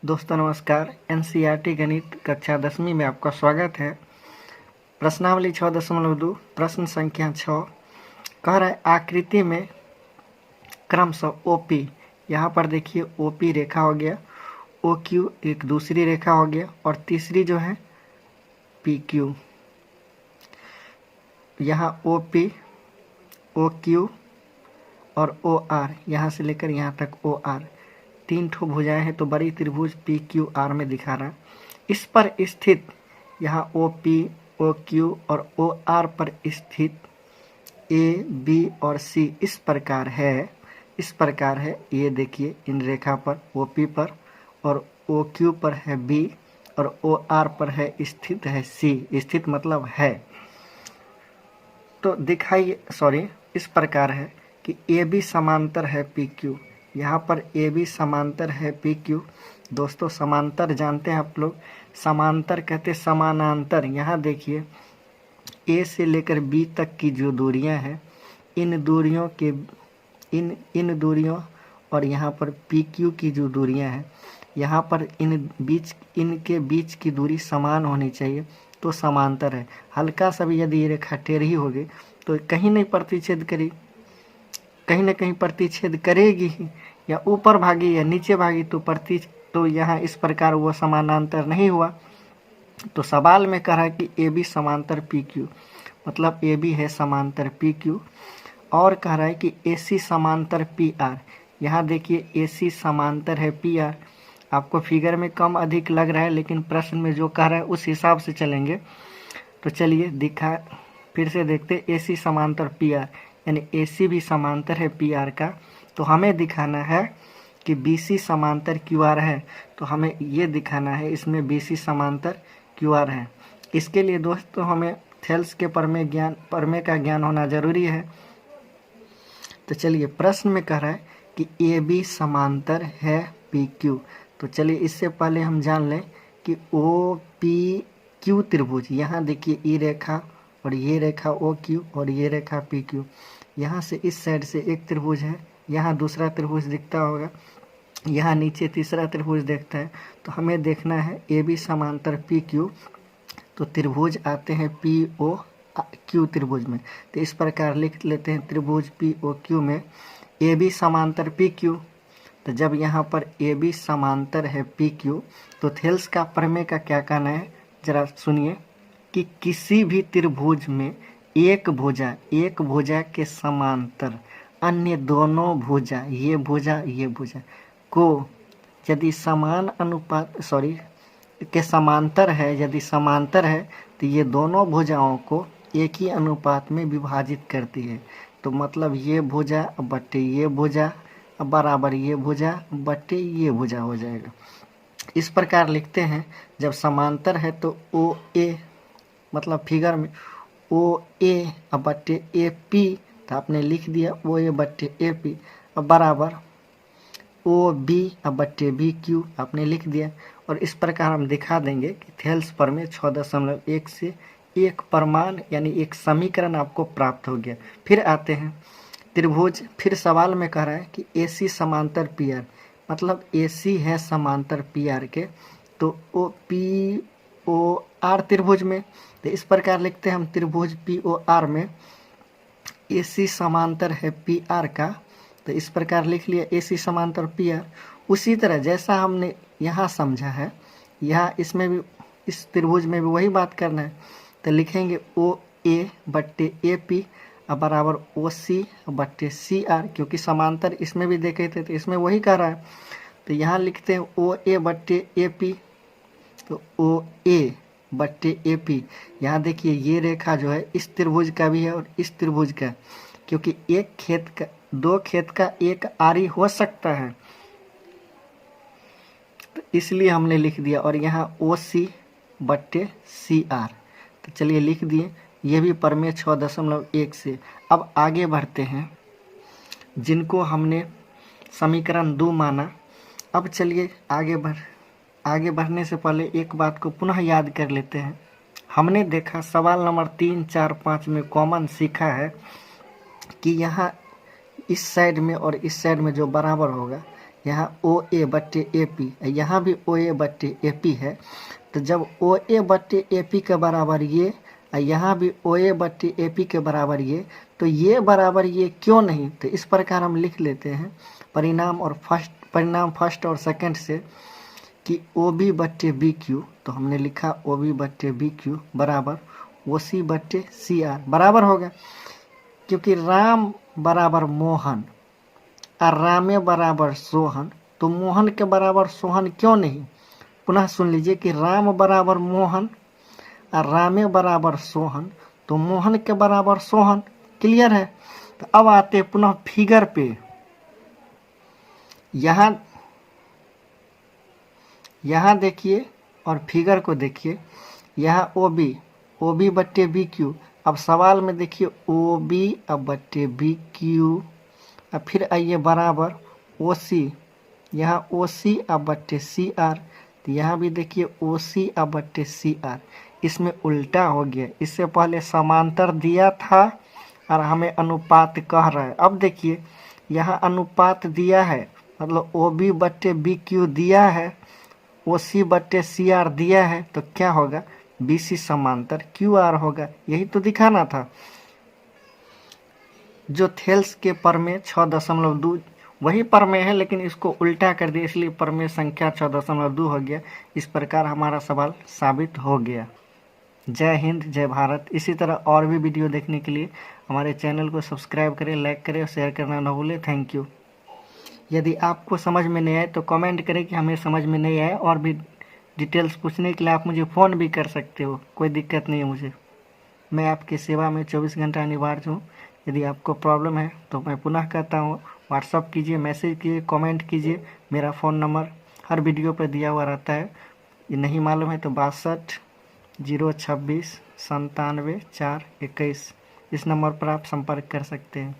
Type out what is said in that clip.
दोस्तों नमस्कार। एनसीईआरटी गणित कक्षा 10वीं में आपका स्वागत है। प्रश्नावली 6.2 प्रश्न संख्या 6 कह रहा है आकृति में क्रमशः ओपी, यहाँ पर देखिए ओपी रेखा हो गया, ओ क्यू एक दूसरी रेखा हो गया और तीसरी जो है पी क्यू। यहाँ ओपी, ओ क्यू और ओ आर, यहाँ से लेकर यहाँ तक ओ आर, तीन ठो भुजाएं हैं तो बड़ी त्रिभुज पी क्यू आर में दिखा रहा। इस पर स्थित यहाँ ओ पी, ओ क्यू और ओ आर पर स्थित ए बी और सी इस प्रकार है। ये देखिए इन रेखा पर ओ पी पर और ओ क्यू पर है बी और ओ आर पर है स्थित है सी। स्थित मतलब है। तो दिखाइए इस प्रकार है कि ए बी समांतर है पी क्यू। यहाँ पर ए बी समांतर है पी क्यू। दोस्तों समांतर जानते हैं आप लोग, समांतर कहते समानांतर। यहाँ देखिए ए से लेकर बी तक की जो दूरियां हैं, इन दूरियों और यहाँ पर पी क्यू की जो दूरियां हैं, यहाँ पर इनके बीच की दूरी समान होनी चाहिए तो समांतर है। हल्का सा भी यदि ये रेखा टेढ़ी होगी तो कहीं नहीं प्रतिच्छेद करेगी, कहीं ना कहीं प्रतिच्छेद करेगी ही, या ऊपर भागी या नीचे भागी तो यहाँ इस प्रकार वो समानांतर नहीं हुआ। तो सवाल में कह रहा है कि ए बी समांतर पी क्यू, मतलब ए बी है समांतर पी क्यू। और कह रहा है कि ए सी समांतर पी आर। यहाँ देखिए ए सी समांतर है पी आर। आपको फिगर में कम अधिक लग रहा है लेकिन प्रश्न में जो कह रहा है उस हिसाब से चलेंगे। तो चलिए फिर से देखते। ए सी समांतर पी आर यानी ए सी भी समांतर है पी आर का। तो हमें दिखाना है कि बी सी समांतर क्यू आर है। तो हमें ये दिखाना है इसमें बी सी समांतर क्यू आर है। इसके लिए दोस्तों हमें थेल्स के प्रमेय का ज्ञान होना जरूरी है। तो चलिए प्रश्न में कह रहा है कि ए बी समांतर है पी क्यू। तो चलिए इससे पहले हम जान लें कि ओ पी क्यू त्रिभुज, यहाँ देखिए ई रेखा और ये रेखा ओ क्यू और ये रेखा पी क्यू। यहाँ से इस साइड से एक त्रिभुज है, यहाँ दूसरा त्रिभुज दिखता होगा, यहाँ नीचे तीसरा त्रिभुज देखता है। तो हमें देखना है ए बी समांतर पी क्यू। तो त्रिभुज आते हैं पी ओ क्यू त्रिभुज में। तो इस प्रकार लिख लेते हैं त्रिभुज पी ओ क्यू में ए बी समांतर पी क्यू। तो जब यहाँ पर ए बी समांतर है पी क्यू तो थेल्स का प्रमेय का क्या कहना है जरा सुनिए कि किसी भी त्रिभुज में एक भुजा के समांतर अन्य दोनों भुजा, ये भुजा को यदि समान अनुपात के समांतर है, यदि समांतर है तो ये दोनों भुजाओं को एक ही अनुपात में विभाजित करती है। तो मतलब ये भुजा बट्टे ये भुजा बराबर ये भुजा बट्टे ये भुजा हो जाएगा। इस प्रकार लिखते हैं। जब समांतर है तो ओ ए, मतलब फिगर में ओ ए बट्टे ए पी, तो आपने लिख दिया ओ ए बट्टे ए पी बराबर ओ बी बट्टे बी क्यू आपने लिख दिया। और इस प्रकार हम दिखा देंगे कि थेल्स प्रमेय 6.1 से एक प्रमाण यानी एक समीकरण आपको प्राप्त हो गया। फिर आते हैं त्रिभुज। फिर सवाल में कह रहा है कि ए सी समांतर पी आर, मतलब ए सी है समांतर पी आर के। तो ओ पी ओ आर त्रिभुज में, तो इस प्रकार लिखते हैं हम त्रिभुज पी ओ आर में ए सी समांतर है पी आर का। तो इस प्रकार लिख लिया ए सी समांतर पी आर। उसी तरह जैसा हमने यहाँ समझा है, यहाँ इसमें भी इस त्रिभुज में भी वही बात करना है। तो लिखेंगे ओ ए बट्टे ए पी बराबर ओ सी बट्टे सी आर, क्योंकि समांतर इसमें भी देखे थे तो इसमें वही कह रहा है। तो यहाँ लिखते हैं ओ ए बट्टे ए पी। तो ओ ए बट्टे ए पी, यहाँ देखिए ये रेखा जो है इस त्रिभुज का भी है और इस त्रिभुज का, क्योंकि दो खेत का एक आरी हो सकता है, तो इसलिए हमने लिख दिया। और यहाँ ओ सी बट्टे सी आर। तो चलिए लिख दिए। ये भी प्रमेय 6.1 से। अब आगे बढ़ते हैं जिनको हमने समीकरण 2 माना। अब चलिए आगे बढ़ने से पहले एक बात को पुनः याद कर लेते हैं। हमने देखा सवाल नंबर 3, 4, 5 में कॉमन सीखा है कि यहाँ इस साइड में और इस साइड में जो बराबर होगा यहाँ ओ ए बट्टे ए पी, यहाँ भी ओ ए बट्टे ए पी है। तो जब ओ ए बट्टे ए पी के बराबर ये, यहाँ भी ओ ए बट्टे ए पी के बराबर ये, तो ये बराबर ये क्यों नहीं? तो इस प्रकार हम लिख लेते हैं परिणाम फर्स्ट और सेकंड से कि ओ बी बट्टे बी क्यू। तो हमने लिखा ओ बी बट्टे बी क्यू बराबर ओ सी बट्टे सी आर बराबर होगा, क्योंकि राम बराबर मोहन और रामे बराबर सोहन, तो मोहन के बराबर सोहन क्यों नहीं? पुनः सुन लीजिए कि राम बराबर मोहन और रामे बराबर सोहन, तो मोहन के बराबर सोहन। क्लियर है? तो अब आते पुनः फिगर पे। यहाँ देखिए और फिगर को देखिए। यहाँ ओ बी बट्टे बी क्यू। अब सवाल में देखिए ओ बी अब बट्टे बी क्यू, अब फिर आइए बराबर ओ सी, यहाँ ओ सी अब बट्टे सी आर। तो यहाँ भी देखिए ओ सी अब बट्टे सी आर। इसमें उल्टा हो गया, इससे पहले समांतर दिया था और हमें अनुपात कह रहा है। अब देखिए यहाँ अनुपात दिया है, मतलब ओ बी बट्टे बी क्यू दिया है, ओ सी बट्टे सी आर दिया है, तो क्या होगा? बी सी समांतर क्यू आर होगा। यही तो दिखाना था। जो थेल्स के प्रमेय 6.2 वही प्रमेय है, लेकिन इसको उल्टा कर दिया, इसलिए प्रमेय संख्या 6.2 हो गया। इस प्रकार हमारा सवाल साबित हो गया। जय हिंद, जय भारत। इसी तरह और भी वीडियो देखने के लिए हमारे चैनल को सब्सक्राइब करें, लाइक करें और शेयर करना न भूलें। Thank you. यदि आपको समझ में नहीं आए तो कमेंट करें कि हमें समझ में नहीं आए, और भी डिटेल्स पूछने के लिए आप मुझे फ़ोन भी कर सकते हो, कोई दिक्कत नहीं है मुझे। मैं आपकी सेवा में 24 घंटा अनिवार्य हूँ। यदि आपको प्रॉब्लम है तो मैं पुनः कहता हूँ, व्हाट्सअप कीजिए, मैसेज कीजिए, कमेंट कीजिए। मेरा फ़ोन नंबर हर वीडियो पर दिया हुआ रहता है। ये नहीं मालूम है तो 62 026 97 4 21 इस नंबर पर आप संपर्क कर सकते हैं।